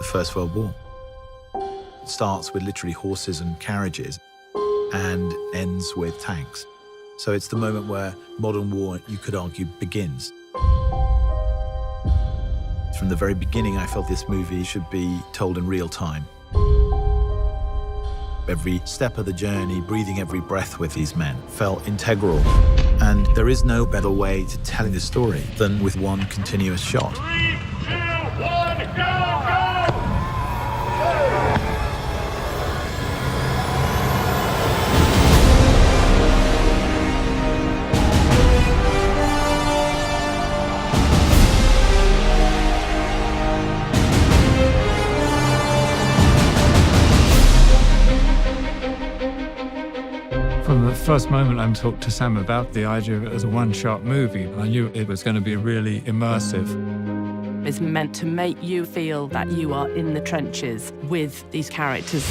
the First World War. It starts with literally horses and carriages and ends with tanks. So it's the moment where modern war, you could argue, begins. From the very beginning, I felt this movie should be told in real time. Every step of the journey, breathing every breath with these men felt integral. And there is no better way to telling the story than with one continuous shot. 3, 2, 1, go, go! From the first moment I talked to Sam about the idea of it as a one-shot movie, I knew it was going to be really immersive. It's meant to make you feel that you are in the trenches with these characters.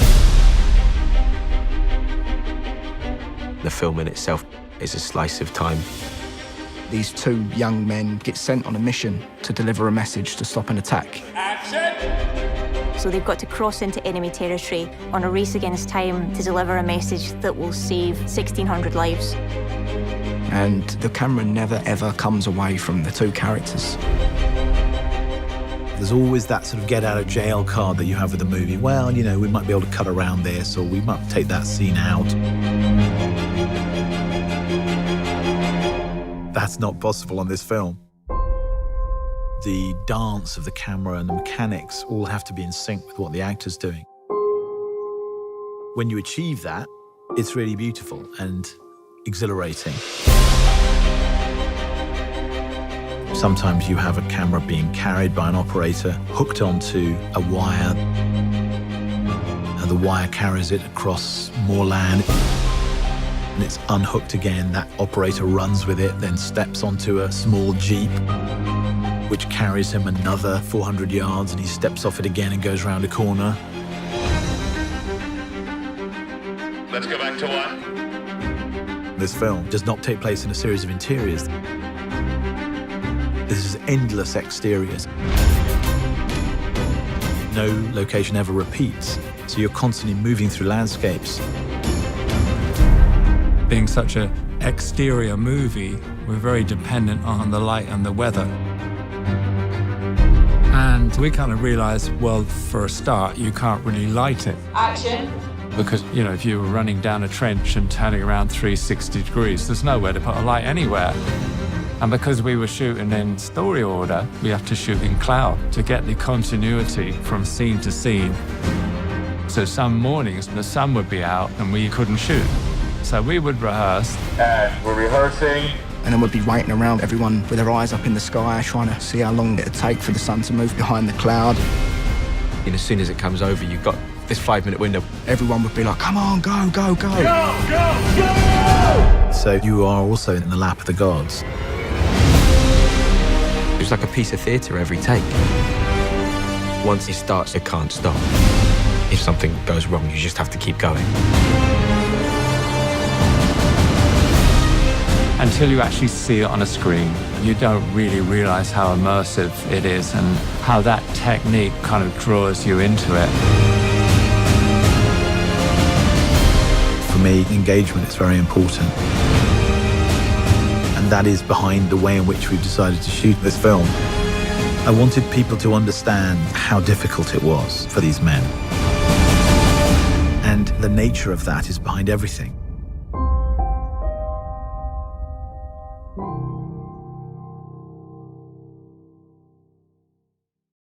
The film in itself is a slice of time. These two young men get sent on a mission to deliver a message to stop an attack. Action! So they've got to cross into enemy territory on a race against time to deliver a message that will save 1,600 lives. And the camera never, ever comes away from the two characters. There's always that sort of get-out-of-jail card that you have with the movie. Well, you know, we might be able to cut around this, or we might take that scene out. That's not possible on this film. The dance of the camera and the mechanics all have to be in sync with what the actor's doing. When you achieve that, it's really beautiful and exhilarating. Sometimes you have a camera being carried by an operator, hooked onto a wire, and the wire carries it across more land, and it's unhooked again. That operator runs with it, then steps onto a small Jeep, which carries him another 400 yards, and he steps off it again and goes round a corner. Let's go back to one. This film does not take place in a series of interiors. This is endless exteriors. No location ever repeats, so you're constantly moving through landscapes. Being such an exterior movie, we're very dependent on the light and the weather. And we kind of realized, well, for a start, you can't really light it. Action. Because, you know, if you were running down a trench and turning around 360 degrees, there's nowhere to put a light anywhere. And because we were shooting in story order, we have to shoot in cloud to get the continuity from scene to scene. So some mornings, the sun would be out and we couldn't shoot. So we would rehearse. And we're rehearsing. And then we'd be waiting around, everyone with their eyes up in the sky, trying to see how long it'd take for the sun to move behind the cloud. And as soon as it comes over, you've got this 5-minute window. Everyone would be like, come on, go, go, go. Go, go, go! So you are also in the lap of the gods. It was like a piece of theatre every take. Once it starts, it can't stop. If something goes wrong, you just have to keep going. Until you actually see it on a screen, you don't really realize how immersive it is and how that technique kind of draws you into it. For me, engagement is very important. And that is behind the way in which we've decided to shoot this film. I wanted people to understand how difficult it was for these men. And the nature of that is behind everything.